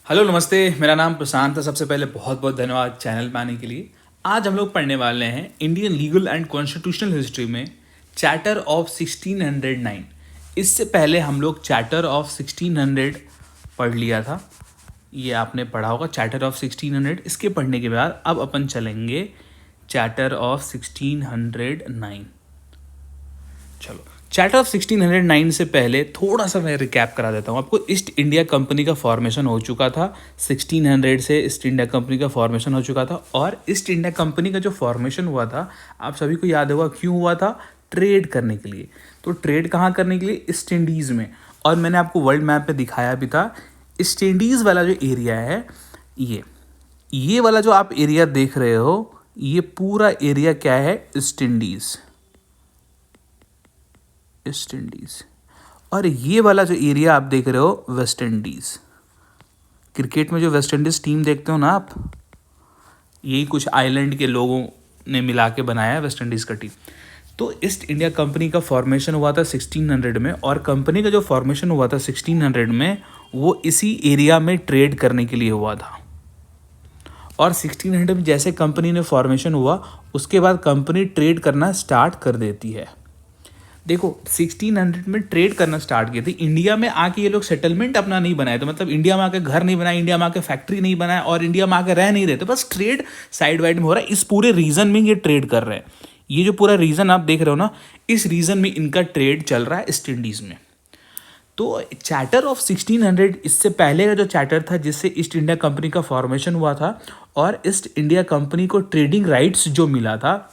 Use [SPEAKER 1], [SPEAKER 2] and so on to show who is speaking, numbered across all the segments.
[SPEAKER 1] Hello नमस्ते, मेरा नाम प्रशांत है। सबसे पहले बहुत बहुत धन्यवाद चैनल पे आने के लिए। आज हम लोग पढ़ने वाले हैं Indian legal and constitutional history में चार्टर ऑफ 1609। इससे पहले हम लोग चार्टर ऑफ 1600 पढ़ लिया था। ये आपने पढ़ा होगा चार्टर ऑफ 1600। इसके पढ़ने के बाद अब अपन चलेंगे चार्टर ऑफ 1609। चलो, चार्टर ऑफ 1609 से पहले थोड़ा सा मैं रिकैप करा देता हूँ आपको। ईस्ट इंडिया कंपनी का फॉर्मेशन हो चुका था। 1600 से ईस्ट इंडिया कंपनी का फॉर्मेशन हो चुका था। और ईस्ट इंडिया कंपनी का जो फॉर्मेशन हुआ था, आप सभी को याद होगा क्यों हुआ था? ट्रेड करने के लिए। तो ट्रेड कहाँ करने के लिए? ईस्ट इंडीज़ में। और मैंने आपको वर्ल्ड मैप पे दिखाया भी था। ईस्ट इंडीज़ वाला जो एरिया है, ये वाला जो आप एरिया देख रहे हो, ये पूरा एरिया क्या है? East Indies. East Indies. और ये वाला जो एरिया आप देख रहे हो, वेस्ट इंडीज़। क्रिकेट में जो वेस्ट इंडीज़ टीम देखते हो ना आप, यही कुछ आइलैंड के लोगों ने मिला के बनाया है वेस्ट इंडीज़ का टीम। तो ईस्ट इंडिया कंपनी का फॉर्मेशन हुआ था 1600 में। और कंपनी का जो फॉर्मेशन हुआ था 1600 में, वो इसी एरिया में ट्रेड करने के लिए हुआ था। और 1600 में जैसे कंपनी ने फॉर्मेशन हुआ, उसके बाद कंपनी ट्रेड करना स्टार्ट कर देती है। देखो, 1600 में ट्रेड करना स्टार्ट किए थे। इंडिया में आके ये लोग सेटलमेंट अपना नहीं बनाए, तो मतलब इंडिया में आके घर नहीं बनाए, इंडिया में आके फैक्ट्री नहीं बनाए, और इंडिया में आके रह नहीं रहे थे। बस ट्रेड साइड वाइड में हो रहा है। इस पूरे रीजन में ये ट्रेड कर रहे हैं। ये जो पूरा रीजन आप देख रहे हो ना, इस रीजन में इनका ट्रेड चल रहा है ईस्ट इंडीज़ में। तो चार्टर ऑफ 1600, इससे पहले का जो चार्टर था जिससे ईस्ट इंडिया कंपनी का फॉर्मेशन हुआ था, और ईस्ट इंडिया कंपनी को ट्रेडिंग राइट्स जो मिला था,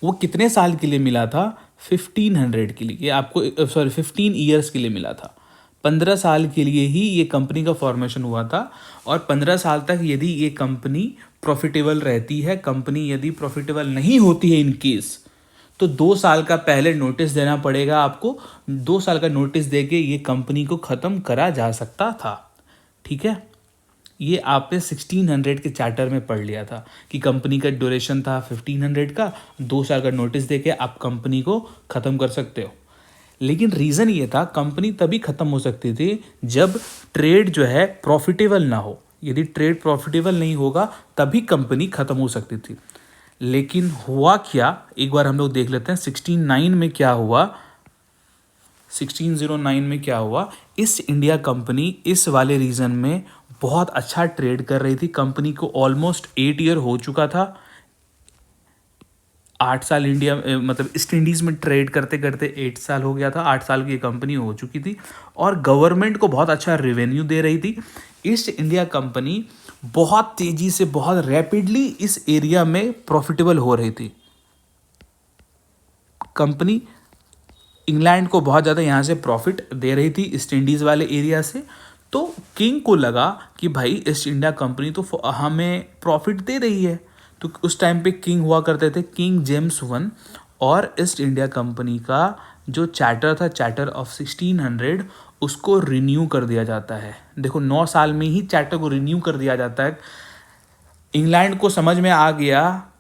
[SPEAKER 1] वो कितने साल के लिए मिला था? 1500 के लिए। आपको 15 ईयर्स के लिए मिला था। 15 साल के लिए ही ये कंपनी का फॉर्मेशन हुआ था। और 15 साल तक यदि ये कंपनी प्रॉफिटेबल रहती है, कंपनी यदि प्रॉफिटेबल नहीं होती है इन केस, तो 2 साल का पहले नोटिस देना पड़ेगा आपको। 2 साल का नोटिस देके ये कंपनी को ख़त्म करा जा सकता था। ठीक है, ये आपने 1600 के चार्टर में पढ़ लिया था कि कंपनी का ड्यूरेशन था 1500 का। 2 साल का नोटिस देके आप कंपनी को ख़त्म कर सकते हो। लेकिन रीज़न ये था, कंपनी तभी ख़त्म हो सकती थी जब ट्रेड जो है प्रॉफिटेबल ना हो। यदि ट्रेड प्रॉफिटेबल नहीं होगा तभी कंपनी ख़त्म हो सकती थी। लेकिन हुआ क्या, एक बार हम लोग देख लेते हैं 1609 में क्या हुआ। 1609 में क्या हुआ? ईस्ट इंडिया कंपनी इस वाले रीजन में बहुत अच्छा ट्रेड कर रही थी। कंपनी को ऑलमोस्ट 8 ईयर हो चुका था। 8 साल इंडिया मतलब ईस्ट इंडीज़ में ट्रेड करते करते 8 साल हो गया था। 8 साल की ये कंपनी हो चुकी थी और गवर्नमेंट को बहुत अच्छा रेवेन्यू दे रही थी। ईस्ट इंडिया कंपनी बहुत तेज़ी से, बहुत रैपिडली इस एरिया में प्रॉफिटेबल हो रही थी। कंपनी इंग्लैंड को बहुत ज़्यादा यहाँ से प्रॉफिट दे रही थी ईस्ट इंडीज़ वाले एरिया से। तो किंग को लगा कि भाई ईस्ट इंडिया कंपनी तो हमें प्रॉफिट दे रही है। तो उस टाइम पे किंग हुआ करते थे, किंग जेम्स वन। और ईस्ट इंडिया कंपनी का जो चार्टर था, चार्टर ऑफ 1600, उसको रिन्यू कर दिया जाता है। देखो, 9 साल में ही चार्टर को रिन्यू कर दिया जाता है। इंग्लैंड को समझ में आ गया,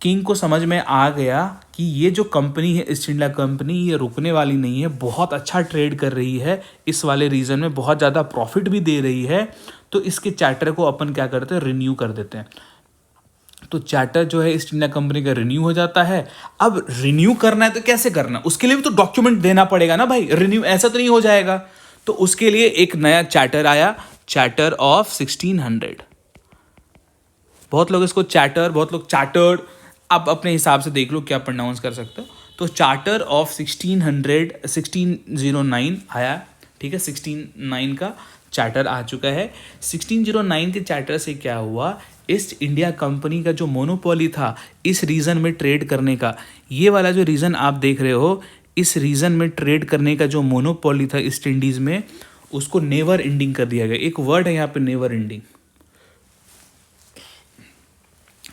[SPEAKER 1] किंग को समझ में आ गया कि ये जो कंपनी है ईस्ट इंडिया कंपनी, ये रुकने वाली नहीं है, बहुत अच्छा ट्रेड कर रही है, इस वाले रीजन में बहुत ज़्यादा प्रॉफिट भी दे रही है। तो इसके चार्टर को अपन क्या करते हैं? रिन्यू कर देते हैं। तो चार्टर जो है ईस्ट इंडिया कंपनी का रिन्यू हो जाता है। अब रिन्यू करना है तो कैसे करना है? उसके लिए भी तो डॉक्यूमेंट देना पड़ेगा ना भाई। रिन्यू ऐसा तो नहीं हो जाएगा। तो उसके लिए एक नया चार्टर आया, चार्टर ऑफ 1600। बहुत लोग इसको चार्टर, बहुत लोग चार्टर्ड, आप अपने हिसाब से देख लो क्या प्रोनाउंस कर सकते हो। तो चार्टर ऑफ 1609 आया। ठीक है, 1609 का चार्टर आ चुका है। 1609 के चार्टर से क्या हुआ? ईस्ट इंडिया कंपनी का जो मोनोपोली था इस रीजन में ट्रेड करने का, ये वाला जो रीजन आप देख रहे हो, इस रीजन में ट्रेड करने का जो मोनोपोली था ईस्ट इंडीज़ में, उसको नेवर एंडिंग कर दिया गया। एक वर्ड है यहाँ पे, नेवर एंडिंग।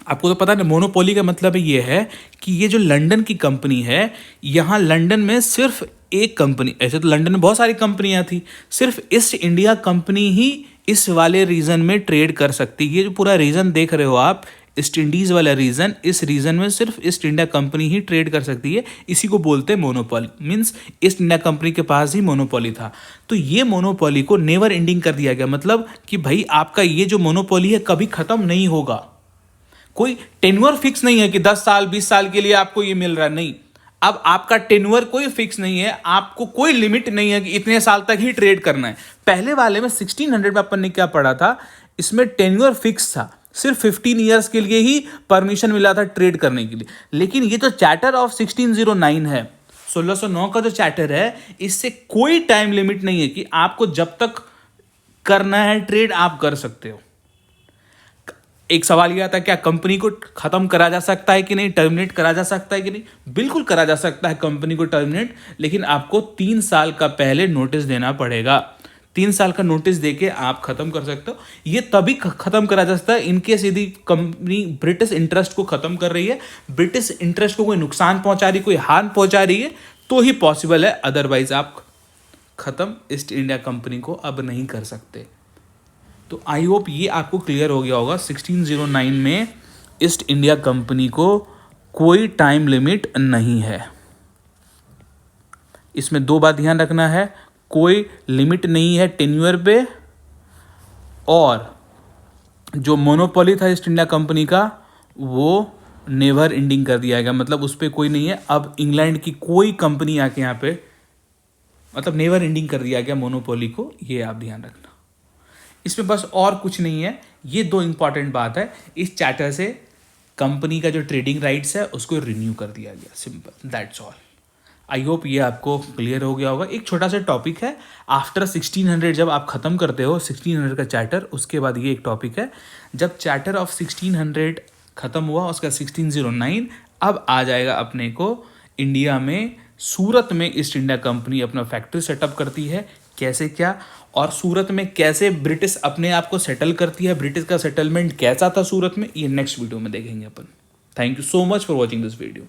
[SPEAKER 1] आपको तो पता है, मोनोपोली का मतलब ये है कि ये जो लंदन की कंपनी है, यहाँ लंदन में सिर्फ एक कंपनी, ऐसे तो लंदन में बहुत सारी कंपनियां थी, सिर्फ ईस्ट इंडिया कंपनी ही इस वाले रीजन में ट्रेड कर सकती है। ये जो पूरा रीजन देख रहे हो आप, ईस्ट इंडीज़ वाला रीजन, इस रीजन में सिर्फ ईस्ट इंडिया कंपनी ही ट्रेड कर सकती है, इसी को बोलते हैं monopoly. Means east India company के पास ही मोनोपोली था। तो ये मोनोपोली को नेवर एंडिंग कर दिया गया, मतलब कि भाई आपका ये जो मोनोपोली है कभी खत्म नहीं होगा। कोई टेन्योर फिक्स नहीं है कि 10 साल 20 साल के लिए आपको ये मिल रहा है, नहीं। अब आपका टेन्योर कोई फिक्स नहीं है, आपको कोई लिमिट नहीं है कि इतने साल तक ही ट्रेड करना है। पहले वाले में 1600 में अपन ने क्या पढ़ा था, इसमें टेन्योर फिक्स था, सिर्फ 15 ईयर्स के लिए ही परमिशन मिला था ट्रेड करने के लिए। लेकिन ये जो चार्टर ऑफ 1609 है, 1609 का जो चार्टर है, इससे कोई टाइम लिमिट नहीं है कि आपको जब तक करना है ट्रेड आप कर सकते हो। एक सवाल यह आता है, क्या कंपनी को खत्म करा जा सकता है कि नहीं, टर्मिनेट करा जा सकता है कि नहीं? बिल्कुल करा जा सकता है कंपनी को टर्मिनेट, लेकिन आपको 3 साल का पहले नोटिस देना पड़ेगा। 3 साल का नोटिस देके आप खत्म कर सकते हो। ये तभी खत्म करा जा सकता है इनकेस यदि कंपनी ब्रिटिश इंटरेस्ट को खत्म कर रही है, ब्रिटिश इंटरेस्ट को कोई नुकसान पहुंचा रही है, कोई हार्म पहुंचा रही है, तो ही पॉसिबल है। अदरवाइज आप खत्म ईस्ट इंडिया कंपनी को अब नहीं कर सकते। तो आई होप ये आपको क्लियर हो गया होगा। 1609 में ईस्ट इंडिया कंपनी को कोई टाइम लिमिट नहीं है। इसमें 2 बात ध्यान रखना है, कोई लिमिट नहीं है टेन्योर पे, और जो मोनोपोली था ईस्ट इंडिया कंपनी का वो नेवर एंडिंग कर दिया गया, मतलब उस पर कोई नहीं है। अब इंग्लैंड की कोई कंपनी आके यहाँ पे, मतलब नेवर एंडिंग कर दिया गया मोनोपोली को, ये आप ध्यान रखना। इसमें बस और कुछ नहीं है, ये 2 इंपॉर्टेंट बात है। इस चार्टर से कंपनी का जो ट्रेडिंग राइट्स है उसको रिन्यू कर दिया गया, simple, that's all. I hope ये आपको क्लियर हो गया होगा। एक छोटा सा टॉपिक है, आफ्टर 1600 जब आप ख़त्म करते हो 1600 का चार्टर, उसके बाद ये एक टॉपिक है, जब चार्टर ऑफ 1600 ख़त्म हुआ उसका 1609, अब आ जाएगा अपने को इंडिया में सूरत में ईस्ट इंडिया कंपनी अपना फैक्ट्री सेटअप करती है, कैसे क्या, और सूरत में कैसे ब्रिटिश अपने आप को सेटल करती है, ब्रिटिश का सेटलमेंट कैसा था सूरत में, ये नेक्स्ट वीडियो में देखेंगे अपन। Thank you so much for watching this video.